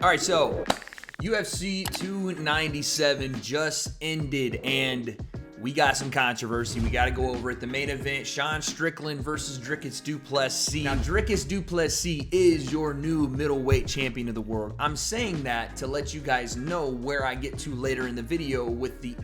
All right, so UFC 297 just ended, and we got some controversy. We got to go over it. The main event, Sean Strickland versus Dricus du Plessis. Now, Dricus du Plessis is your new middleweight champion of the world. I'm saying that to let you guys know where I get to later in the video with the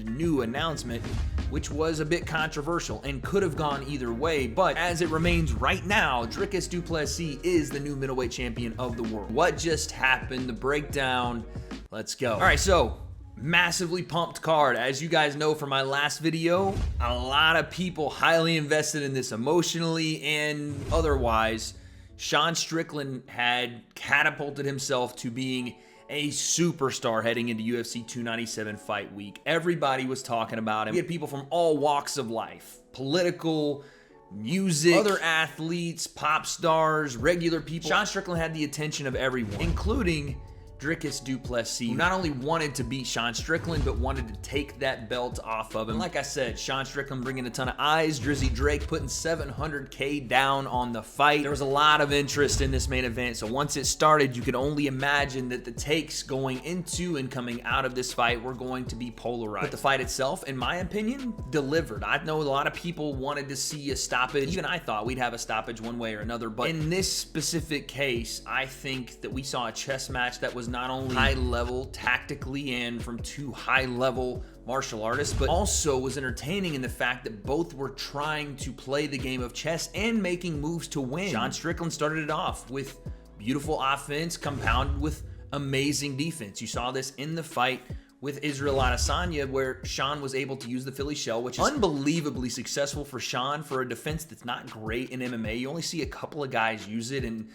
new announcement, which was a bit controversial and could have gone either way, but as it remains right now, Dricus du Plessis is the new middleweight champion of the world. What just happened? The breakdown. Let's go. All right, so massively pumped card. As you guys know from my last video, a lot of people highly invested in this emotionally and otherwise. Sean Strickland had catapulted himself to being a superstar heading into UFC 297 fight week. Everybody was talking about him. We had people from all walks of life, political, music, other athletes, pop stars, regular people. Sean Strickland had the attention of everyone, including Dricus du Plessis, who not only wanted to beat Sean Strickland, but wanted to take that belt off of him. And like I said, Sean Strickland bringing a ton of eyes, Drizzy Drake putting $700K down on the fight. There was a lot of interest in this main event, so once it started, you could only imagine that the takes going into and coming out of this fight were going to be polarized. But the fight itself, in my opinion, delivered. I know a lot of people wanted to see a stoppage. Even I thought we'd have a stoppage one way or another, but in this specific case, I think that we saw a chess match that was not only high level tactically and from two high level martial artists, but also was entertaining in the fact that both were trying to play the game of chess and making moves to win. Sean Strickland started it off with beautiful offense compounded with amazing defense. You saw this in the fight with Israel Adesanya, where Sean was able to use the Philly shell, which is unbelievably successful for Sean for a defense that's not great in MMA. You only see a couple of guys use it, and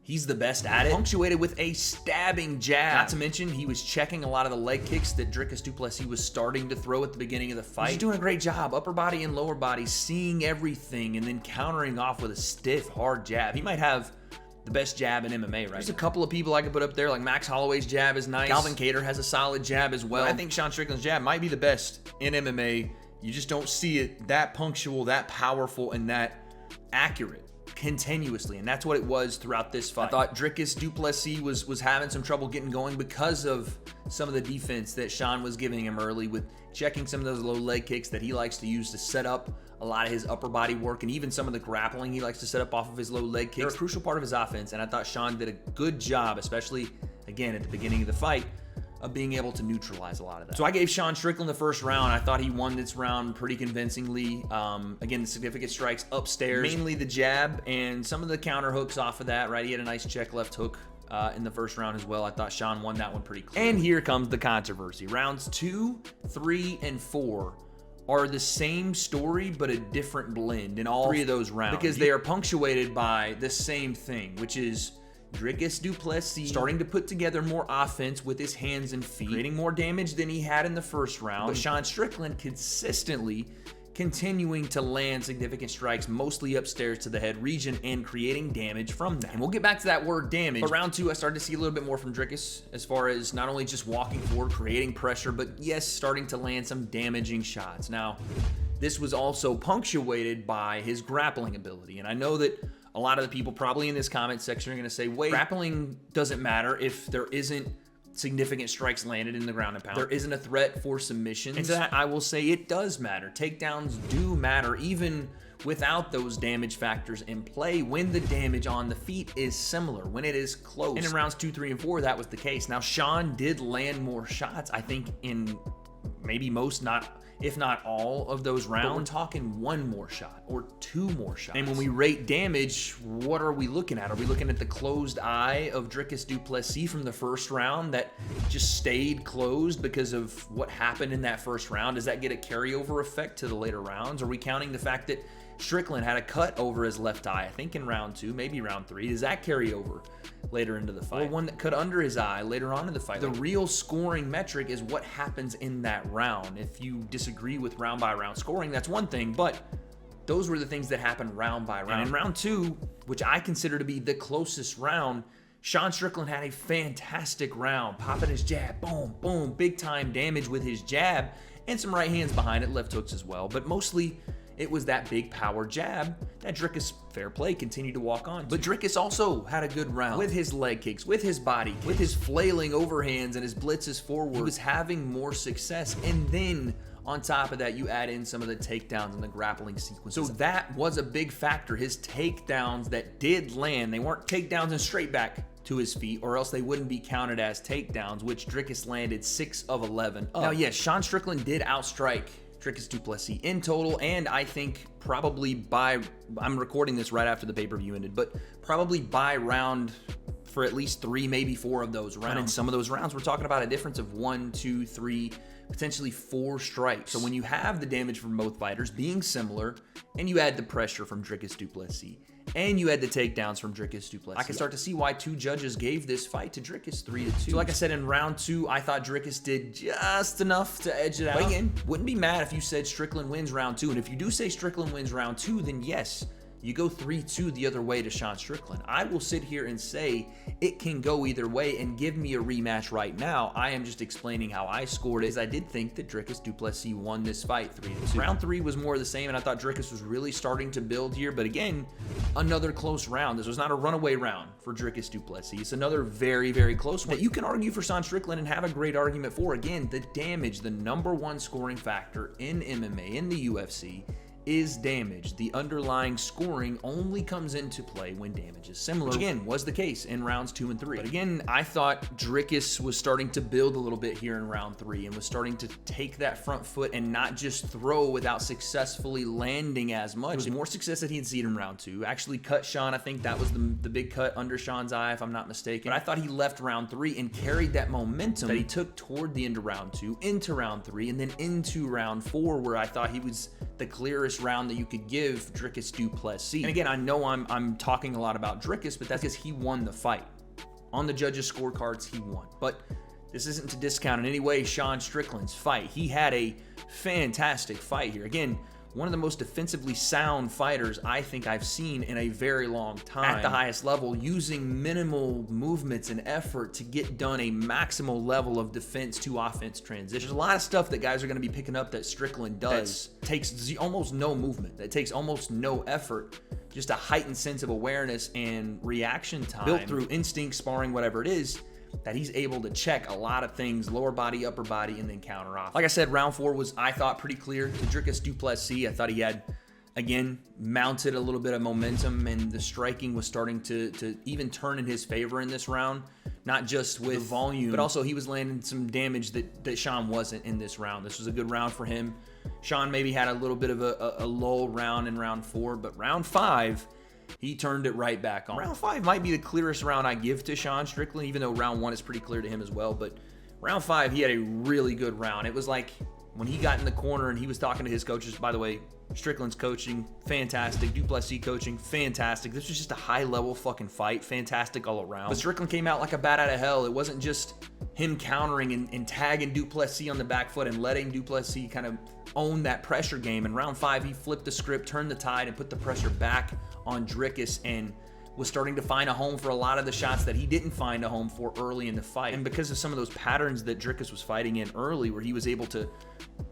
he's the best at it. Punctuated with a stabbing jab. Not to mention, he was checking a lot of the leg kicks that Dricus du Plessis was starting to throw at the beginning of the fight. He's doing a great job, upper body and lower body, seeing everything and then countering off with a stiff, hard jab. He might have the best jab in MMA, right? There's a couple of people I could put up there, like Max Holloway's jab is nice. Calvin Kattar has a solid jab as well. But I think Sean Strickland's jab might be the best in MMA. You just don't see it that punctual, that powerful, and that accurate continuously, and that's what it was throughout this fight. I thought Dricus du Plessis was having some trouble getting going because of some of the defense that Sean was giving him early, with checking some of those low leg kicks that he likes to use to set up a lot of his upper body work, and even some of the grappling he likes to set up off of his low leg kicks. They're a crucial part of his offense, and I thought Sean did a good job, especially again at the beginning of the fight, of being able to neutralize a lot of that. So I gave Sean Strickland the first round. I thought he won this round pretty convincingly. Again, the significant strikes upstairs, mainly the jab and some of the counter hooks off of that, right? He had a nice check left hook in the first round as well. I thought Sean won that one pretty clearly. And here comes the controversy. Rounds 2, 3, and 4 are the same story, but a different blend in all three of those rounds, because they are punctuated by the same thing, which is Dricus du Plessis starting to put together more offense with his hands and feet, creating more damage than he had in the first round. But Sean Strickland consistently continuing to land significant strikes, mostly upstairs to the head region, and creating damage from that. And we'll get back to that word damage. But round 2, I started to see a little bit more from Dricus as far as not only just walking forward, creating pressure, but yes, starting to land some damaging shots. Now, this was also punctuated by his grappling ability, and I know that a lot of the people probably in this comment section are going to say, wait, grappling doesn't matter if there isn't significant strikes landed in the ground and pound. There isn't a threat for submissions. And to that, I will say it does matter. Takedowns do matter, even without those damage factors in play, when the damage on the feet is similar, when it is close. And in rounds 2, 3, and 4, that was the case. Now, Sean did land more shots, I think, in maybe most, if not all of those rounds. But we're talking one more shot or two more shots. And when we rate damage, what are we looking at? Are we looking at the closed eye of Dricus du Plessis from the first round that just stayed closed because of what happened in that first round? Does that get a carryover effect to the later rounds? Are we counting the fact that Strickland had a cut over his left eye, I think in round 2, maybe round 3. Does that carry over later into the fight? Or one that cut under his eye later on in the fight? The real scoring metric is what happens in that round. If you disagree with round by round scoring, that's one thing, but those were the things that happened round by round. And in round 2, which I consider to be the closest round, Sean Strickland had a fantastic round, popping his jab, boom, boom, big time damage with his jab, and some right hands behind it, left hooks as well, but mostly it was that big power jab that Dricus, fair play, continued to walk on. But Dricus also had a good round with his leg kicks, with his body kicks, with his flailing overhands and his blitzes forward. He was having more success, and then on top of that, you add in some of the takedowns and the grappling sequences. So that was a big factor. His takedowns that did land, they weren't takedowns and straight back to his feet, or else they wouldn't be counted as takedowns, which Dricus landed 6 of 11. Now, yes, Sean Strickland did outstrike Dricus du Plessis in total, and I think probably by, I'm recording this right after the pay-per-view ended, but probably by round for at least 3, maybe 4 of those rounds. And in some of those rounds, we're talking about a difference of 1, 2, 3, potentially 4 strikes. So when you have the damage from both fighters being similar, and you add the pressure from Dricus du Plessis, and you had the takedowns from Dricus du Plessis, I can start to see why 2 judges gave this fight to Dricus 3-2. So like I said, in round 2, I thought Dricus did just enough to edge it out. But again, wouldn't be mad if you said Strickland wins round 2. And if you do say Strickland wins round 2, then yes, you go 3-2 the other way to Sean Strickland. I will sit here and say it can go either way and give me a rematch right now. I am just explaining how I scored it, as I did think that Dricus du Plessis won this fight 3-2. Round 3 was more of the same, and I thought Dricus was really starting to build here. But again, another close round. This was not a runaway round for Dricus du Plessis. It's another very, very close one that you can argue for Sean Strickland and have a great argument for. Again, the damage, the #1 scoring factor in MMA, in the UFC, is damage. The underlying scoring only comes into play when damage is similar, which again was the case in rounds 2 and 3. But again, I thought Dricus was starting to build a little bit here in round 3 and was starting to take that front foot and not just throw without successfully landing as much. It was more success that he had seen in round 2. Actually cut Sean. I think that was the big cut under Sean's eye, if I'm not mistaken. But I thought he left round 3 and carried that momentum that he took toward the end of round 2 into round 3 and then into round 4, where I thought he was the clearest round that you could give Dricus du Plessis. And again, I know I'm talking a lot about Dricus, but that's because he won the fight. On the judges' scorecards, he won. But this isn't to discount in any way Sean Strickland's fight. He had a fantastic fight here. Again, one of the most defensively sound fighters I think I've seen in a very long time at the highest level, using minimal movements and effort to get done a maximal level of defense to offense transition. There's a lot of stuff that guys are going to be picking up that Strickland does. Takes almost no movement. That takes almost no effort. Just a heightened sense of awareness and reaction time built through instinct, sparring, whatever it is, that he's able to check a lot of things, lower body, upper body, and then counter off. Like I said, round 4 was, I thought, pretty clear to Dricus du Plessis. I thought he had, again, mounted a little bit of momentum, and the striking was starting to even turn in his favor in this round. Not just with volume, but also he was landing some damage that Sean wasn't in this round. This was a good round for him. Sean maybe had a little bit of a lull round in round 4, but round 5, he turned it right back on. Round 5 might be the clearest round I give to Sean Strickland, even though round 1 is pretty clear to him as well. But round 5, he had a really good round. It was like when he got in the corner and he was talking to his coaches. By the way, Strickland's coaching, fantastic. Du Plessis coaching, fantastic. This was just a high-level fucking fight. Fantastic all around. But Strickland came out like a bat out of hell. It wasn't just him countering and tagging Du Plessis on the back foot and letting Du Plessis kind of own that pressure game. In round 5, he flipped the script, turned the tide, and put the pressure back on Dricus, and was starting to find a home for a lot of the shots that he didn't find a home for early in the fight. And because of some of those patterns that Dricus was fighting in early, where he was able to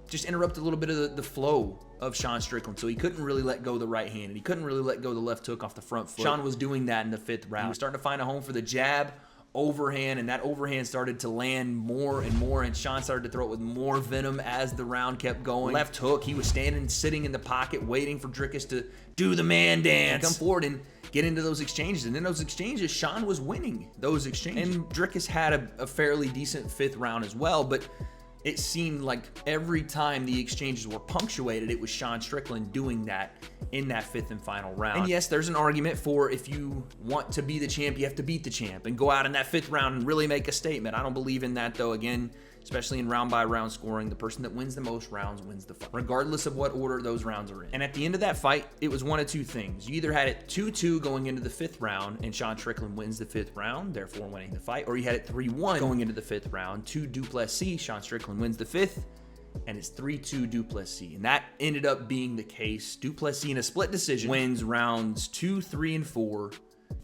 just interrupt a little bit of the flow of Sean Strickland. So he couldn't really let go the right hand, and he couldn't really let go the left hook off the front foot. Sean was doing that in the 5th round. He was starting to find a home for the jab, overhand, and that overhand started to land more and more, and Sean started to throw it with more venom as the round kept going. Left hook, he was standing, sitting in the pocket, waiting for Dricus to do the man dance, come forward and get into those exchanges. And in those exchanges, Sean was winning those exchanges. And Dricus had a fairly decent 5th round as well, but it seemed like every time the exchanges were punctuated, it was Sean Strickland doing that in that 5th and final round. And yes, there's an argument for, if you want to be the champ, you have to beat the champ and go out in that 5th round and really make a statement. I don't believe in that, though. Again, especially in round-by-round scoring, the person that wins the most rounds wins the fight, regardless of what order those rounds are in. And at the end of that fight, it was one of two things. You either had it 2-2 going into the 5th round, and Sean Strickland wins the 5th round, therefore winning the fight, or you had it 3-1 going into the 5th round to Du Plessis. Sean Strickland wins the 5th, and it's 3-2 Du Plessis. And that ended up being the case. Du Plessis, in a split decision, wins rounds 2, 3, and 4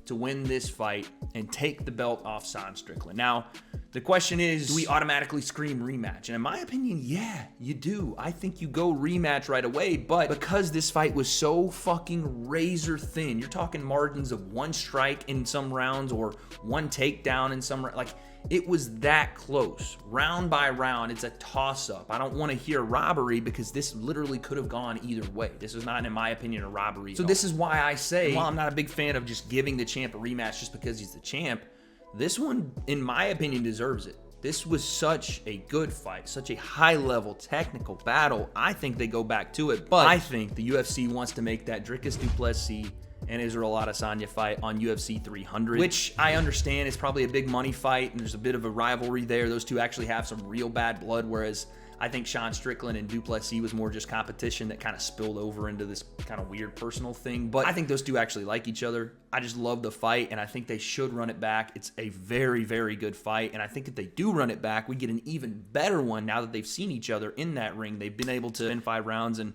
to win this fight and take the belt off Sean Strickland. Now, The question is, do we automatically scream rematch? And in my opinion, yeah, you do. I think you go rematch right away, but because this fight was so fucking razor thin, you're talking margins of 1 strike in some rounds or 1 takedown in some, like, it was that close. Round by round, it's a toss-up. I don't want to hear robbery because this literally could have gone either way. This is not, in my opinion, a robbery. So this is why I say, while I'm not a big fan of just giving the champ a rematch just because he's the champ, this one, in my opinion, deserves it. This was such a good fight, such a high-level technical battle. I think they go back to it, but I think the UFC wants to make that Dricus du Plessis and Israel Adesanya fight on UFC 300, which I understand is probably a big money fight, and there's a bit of a rivalry there. Those two actually have some real bad blood, whereas I think Sean Strickland and du Plessis was more just competition that kind of spilled over into this kind of weird personal thing. But I think those two actually like each other. I just love the fight, and I think they should run it back. It's a very, very good fight, and I think if they do run it back, we get an even better one now that they've seen each other in that ring. They've been able to win 5 rounds and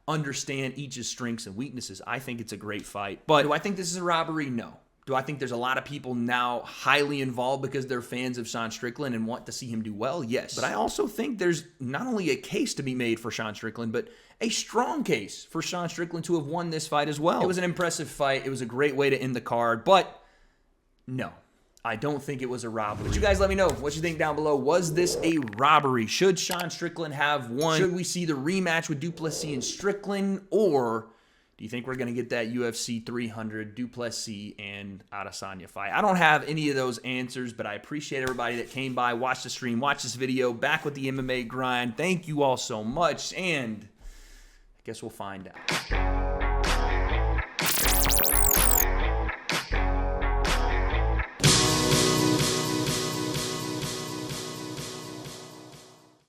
understand each's strengths and weaknesses. I think it's a great fight. But do I think this is a robbery? No. Do I think there's a lot of people now highly involved because they're fans of Sean Strickland and want to see him do well? Yes. But I also think there's not only a case to be made for Sean Strickland, but a strong case for Sean Strickland to have won this fight as well. It was an impressive fight. It was a great way to end the card. But no, I don't think it was a robbery. But you guys let me know what you think down below. Was this a robbery? Should Sean Strickland have won? Should we see the rematch with du Plessis and Strickland? Or do you think we're going to get that UFC 300 du Plessis and Adesanya fight? I don't have any of those answers, but I appreciate everybody that came by, watched the stream, watched this video, back with the MMA grind. Thank you all so much, and I guess we'll find out.